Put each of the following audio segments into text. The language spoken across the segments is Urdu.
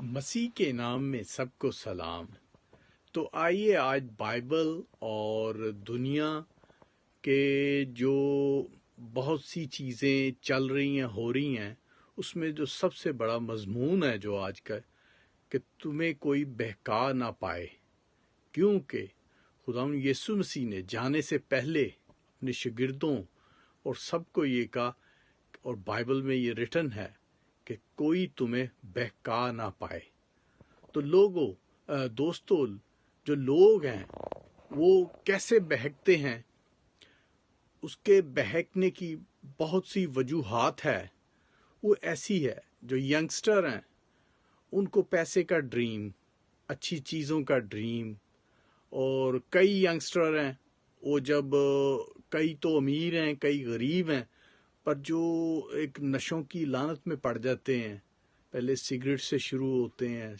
مسیح کے نام میں سب کو سلام۔ تو آئیے آج بائبل اور دنیا کے جو بہت سی چیزیں چل رہی ہیں ہو رہی ہیں، اس میں جو سب سے بڑا مضمون ہے جو آج کا، کہ تمہیں کوئی بہکا نہ پائے، کیونکہ خداوند یسوع مسیح نے جانے سے پہلے اپنے شاگردوں اور سب کو یہ کہا، اور بائبل میں یہ ریٹن ہے کہ کوئی تمہیں بہکا نہ پائے۔ تو دوستو، جو لوگ ہیں وہ کیسے بہکتے ہیں، اس کے بہکنے کی بہت سی وجوہات ہے۔ وہ ایسی ہے، جو ینگسٹر ہیں ان کو پیسے کا ڈریم، اچھی چیزوں کا ڈریم، اور کئی ینگسٹر ہیں وہ جب کئی تو امیر ہیں کئی غریب ہیں، پر جو ایک نشوں کی لعنت میں پڑ جاتے ہیں، پہلے سگریٹ سے شروع ہوتے ہیں،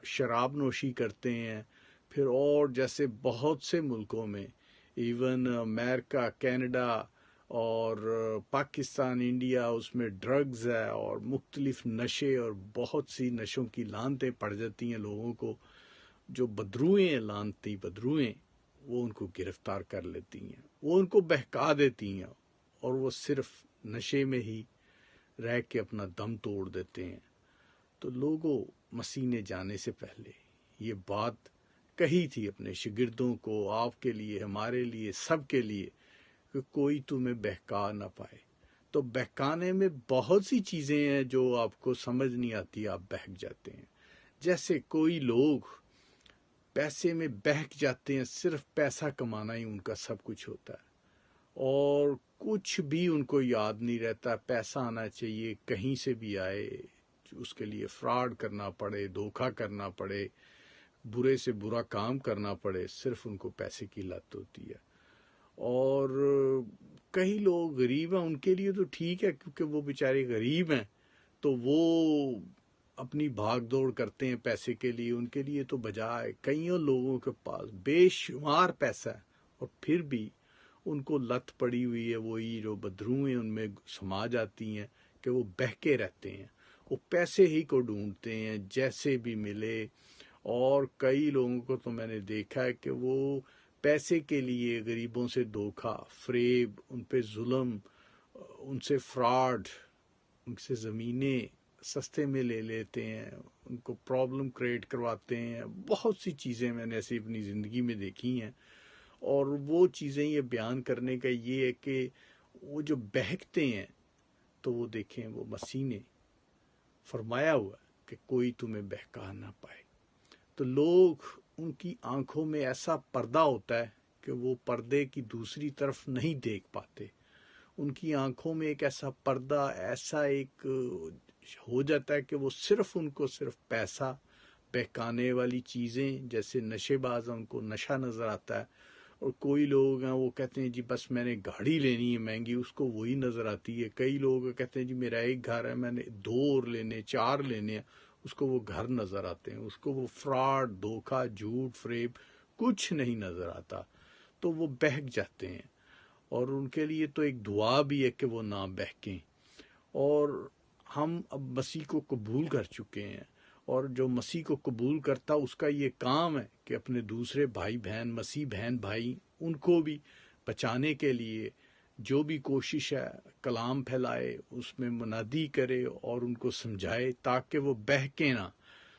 شراب نوشی کرتے ہیں، پھر اور جیسے بہت سے ملکوں میں، ایون امریکہ، کینیڈا اور پاکستان، انڈیا، اس میں ڈرگز ہے اور مختلف نشے اور بہت سی نشوں کی لعنتیں پڑ جاتی ہیں لوگوں کو۔ جو بدروئیں ہیں، لعنتی بدروئیں، وہ ان کو گرفتار کر لیتی ہیں، وہ ان کو بہکا دیتی ہیں، اور وہ صرف نشے میں ہی رہ کے اپنا دم توڑ دیتے ہیں۔ تو لوگوں، مسیح نے جانے سے پہلے یہ بات کہی تھی اپنے شاگردوں کو، آپ کے لیے، ہمارے لیے، سب کے لیے، کہ کوئی تمہیں بہکا نہ پائے۔ تو بہکانے میں بہت سی چیزیں ہیں جو آپ کو سمجھ نہیں آتی، آپ بہک جاتے ہیں۔ جیسے کوئی لوگ پیسے میں بہک جاتے ہیں، صرف پیسہ کمانا ہی ان کا سب کچھ ہوتا ہے، اور کچھ بھی ان کو یاد نہیں رہتا۔ پیسہ آنا چاہیے، کہیں سے بھی آئے، اس کے لیے فراڈ کرنا پڑے، دھوکہ کرنا پڑے، برے سے برا کام کرنا پڑے، صرف ان کو پیسے کی لت ہوتی ہے۔ اور کئی لوگ غریب ہیں، ان کے لیے تو ٹھیک ہے، کیونکہ وہ بیچارے غریب ہیں، تو وہ اپنی بھاگ دوڑ کرتے ہیں پیسے کے لیے۔ ان کے لیے تو بجائے کئیوں لوگوں کے پاس بے شمار پیسہ ہے، اور پھر بھی ان کو لت پڑی ہوئی ہے، وہی جو بدروئیں ان میں سما جاتی ہیں، کہ وہ بہکے رہتے ہیں، وہ پیسے ہی کو ڈھونڈتے ہیں جیسے بھی ملے۔ اور کئی لوگوں کو تو میں نے دیکھا ہے کہ وہ پیسے کے لیے غریبوں سے دھوکہ، فریب، ان پہ ظلم، ان سے فراڈ، ان سے زمینیں سستے میں لے لیتے ہیں، ان کو پرابلم کریٹ کرواتے ہیں۔ بہت سی چیزیں میں نے ایسی اپنی زندگی میں دیکھی ہیں، اور وہ چیزیں یہ بیان کرنے کا یہ ہے کہ وہ جو بہکتے ہیں، تو وہ دیکھیں، وہ مسیح نے فرمایا ہوا ہے کہ کوئی تمہیں بہکا نہ پائے۔ تو لوگ، ان کی آنکھوں میں ایسا پردہ ہوتا ہے کہ وہ پردے کی دوسری طرف نہیں دیکھ پاتے۔ ان کی آنکھوں میں ایک ایسا پردہ، ایسا ایک ہو جاتا ہے کہ وہ صرف ان کو صرف پیسہ، بہکانے والی چیزیں، جیسے نشے باز ہیں، ان کو نشہ نظر آتا ہے۔ اور کوئی لوگ ہیں وہ کہتے ہیں جی بس میں نے گاڑی لینی ہے مہنگی، اس کو وہی نظر آتی ہے۔ کئی لوگ کہتے ہیں جی میرا ایک گھر ہے، میں نے 2 اور لینے، 4 لینے ہیں، اس کو وہ گھر نظر آتے ہیں، اس کو وہ فراڈ، دھوکہ، جھوٹ، فریب کچھ نہیں نظر آتا، تو وہ بہک جاتے ہیں۔ اور ان کے لیے تو ایک دعا بھی ہے کہ وہ نہ بہکیں۔ اور ہم اب مسیح کو قبول کر چکے ہیں، اور جو مسیح کو قبول کرتا اس کا یہ کام ہے کہ اپنے دوسرے بھائی بہن، مسیح بہن بھائی، ان کو بھی بچانے کے لیے جو بھی کوشش ہے، کلام پھیلائے، اس میں منادی کرے اور ان کو سمجھائے تاکہ وہ بہکیں نہ۔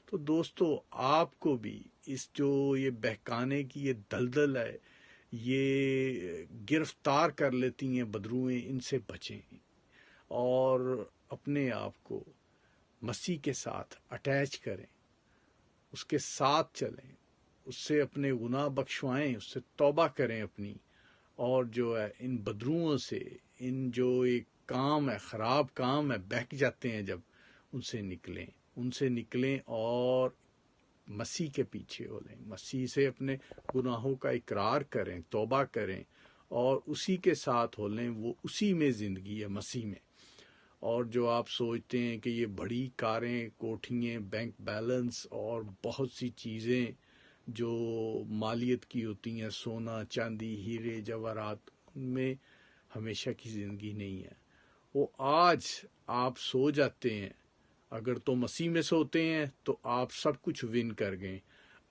تو دوستو، آپ کو بھی اس جو یہ بہکانے کی یہ دلدل ہے، یہ گرفتار کر لیتی ہیں بدروئیں، ان سے بچیں، اور اپنے آپ کو مسیح کے ساتھ اٹیچ کریں، اس کے ساتھ چلیں، اس سے اپنے گناہ بخشوائیں، اس سے توبہ کریں اپنی، اور جو ہے ان بدروؤں سے، ان جو ایک کام ہے، خراب کام ہے، بہک جاتے ہیں جب، ان سے نکلیں اور مسیح کے پیچھے ہو لیں، مسیح سے اپنے گناہوں کا اقرار کریں، توبہ کریں، اور اسی کے ساتھ ہو لیں۔ وہ اسی میں زندگی ہے، مسیح میں۔ اور جو آپ سوچتے ہیں کہ یہ بڑی کاریں، کوٹھیاں، بینک بیلنس اور بہت سی چیزیں جو مالیت کی ہوتی ہیں، سونا، چاندی، ہیرے، جواہرات، ان میں ہمیشہ کی زندگی نہیں ہے۔ وہ آج آپ سو جاتے ہیں اگر تو مسیح میں سوتے ہیں تو آپ سب کچھ ون کر گئے.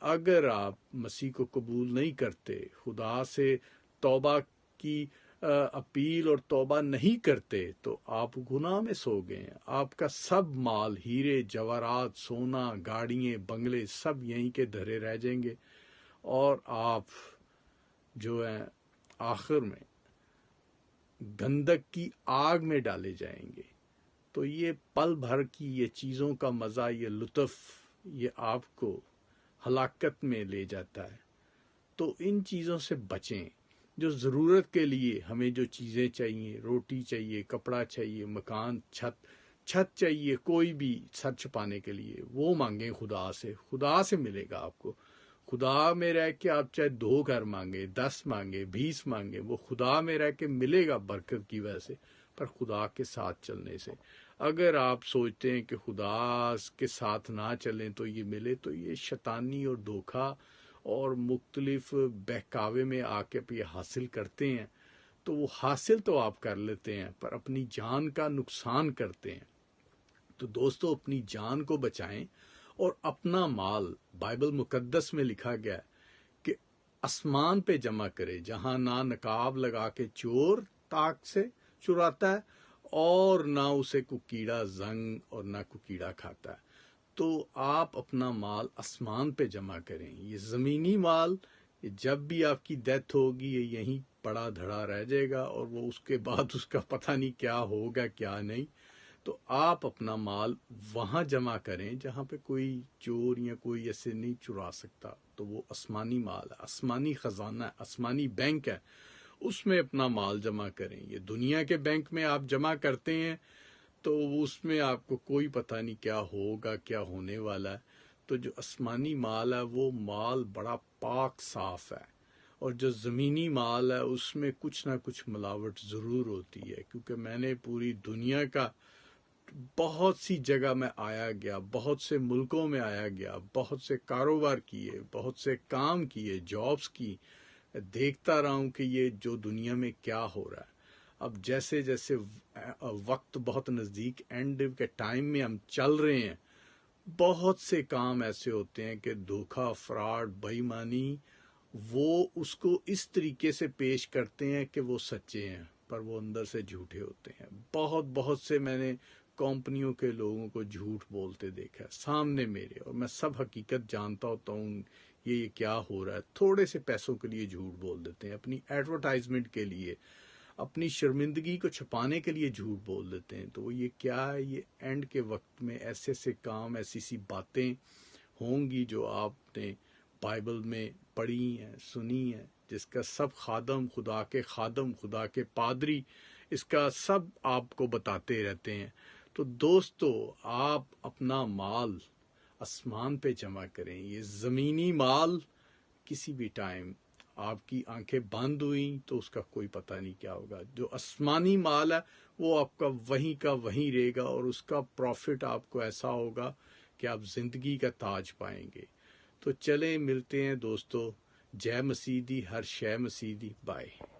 اگر آپ مسیح کو قبول نہیں کرتے، خدا سے توبہ کی اپیل اور توبہ نہیں کرتے، تو آپ گناہ میں سو گئے ہیں. آپ کا سب مال، ہیرے جواہرات، سونا، گاڑیاں، بنگلے، سب یہیں کے دھرے رہ جائیں گے، اور آپ جو ہیں آخر میں گندک کی آگ میں ڈالے جائیں گے. تو یہ پل بھر کی یہ چیزوں کا مزہ، یہ لطف، یہ آپ کو ہلاکت میں لے جاتا ہے. تو ان چیزوں سے بچیں. جو ضرورت کے لیے ہمیں جو چیزیں چاہیے، روٹی چاہیے، کپڑا چاہیے، مکان، چھت چاہیے، کوئی بھی سر چھپانے کے لیے، وہ مانگیں خدا سے. خدا سے ملے گا آپ کو. خدا میں رہ کے آپ چاہے 2 گھر مانگے، 10 مانگے، 20 مانگے، وہ خدا میں رہ کے ملے گا برکت کی وجہ سے، پر خدا کے ساتھ چلنے سے. اگر آپ سوچتے ہیں کہ خدا کے ساتھ نہ چلیں تو یہ ملے، تو یہ شیطانی اور دھوکہ اور مختلف بہکاوے میں آ کے یہ حاصل کرتے ہیں. تو وہ حاصل تو آپ کر لیتے ہیں، پر اپنی جان کا نقصان کرتے ہیں. تو دوستو، اپنی جان کو بچائیں اور اپنا مال، بائبل مقدس میں لکھا گیا ہے کہ آسمان پہ جمع کرے، جہاں نہ نقاب لگا کے چور تاک سے چراتا ہے، اور نہ اسے کوئی کیڑا زنگ اور نہ کوئی کیڑا کھاتا ہے. تو آپ اپنا مال آسمان پہ جمع کریں. یہ زمینی مال، یہ جب بھی آپ کی ڈیتھ ہوگی یہ یہیں پڑا دھڑا رہ جائے گا، اور وہ اس کے بعد اس کا پتہ نہیں کیا ہوگا کیا نہیں. تو آپ اپنا مال وہاں جمع کریں جہاں پہ کوئی چور یا کوئی ایسے نہیں چرا سکتا. تو وہ آسمانی مال ہے، آسمانی خزانہ ہے، آسمانی بینک ہے، اس میں اپنا مال جمع کریں. یہ دنیا کے بینک میں آپ جمع کرتے ہیں تو اس میں آپ کو کوئی پتہ نہیں کیا ہوگا، کیا ہونے والا ہے. تو جو آسمانی مال ہے وہ مال بڑا پاک صاف ہے، اور جو زمینی مال ہے اس میں کچھ نہ کچھ ملاوٹ ضرور ہوتی ہے. کیونکہ میں نے پوری دنیا کا بہت سی جگہ میں آیا گیا، بہت سے ملکوں میں آیا گیا، بہت سے کاروبار کیے، بہت سے کام کیے، جابز کی، دیکھتا رہا ہوں کہ یہ جو دنیا میں کیا ہو رہا ہے. اب جیسے جیسے وقت بہت نزدیک اینڈ کے ٹائم میں ہم چل رہے ہیں، بہت سے کام ایسے ہوتے ہیں کہ دھوکہ، فراڈ، بے ایمانی، وہ اس کو اس طریقے سے پیش کرتے ہیں کہ وہ سچے ہیں، پر وہ اندر سے جھوٹے ہوتے ہیں. بہت سے میں نے کمپنیوں کے لوگوں کو جھوٹ بولتے دیکھا ہے سامنے میرے، اور میں سب حقیقت جانتا ہوتا ہوں یہ کیا ہو رہا ہے. تھوڑے سے پیسوں کے لیے جھوٹ بول دیتے ہیں، اپنی ایڈورٹائزمنٹ کے لیے، اپنی شرمندگی کو چھپانے کے لیے جھوٹ بول دیتے ہیں. تو یہ کیا ہے؟ یہ اینڈ کے وقت میں ایسے سے کام، ایسی سی باتیں ہوں گی جو آپ نے بائبل میں پڑھی ہیں، سنی ہیں، جس کا سب خادم، خدا کے پادری، اس کا سب آپ کو بتاتے رہتے ہیں. تو دوستو، آپ اپنا مال آسمان پہ جمع کریں. یہ زمینی مال کسی بھی ٹائم آپ کی آنکھیں بند ہوئیں تو اس کا کوئی پتہ نہیں کیا ہوگا. جو آسمانی مال ہے وہ آپ کا وہیں رہے گا، اور اس کا پروفٹ آپ کو ایسا ہوگا کہ آپ زندگی کا تاج پائیں گے. تو چلیں ملتے ہیں دوستو. جے مسیح دی، ہر شے مسیح دی. بائے.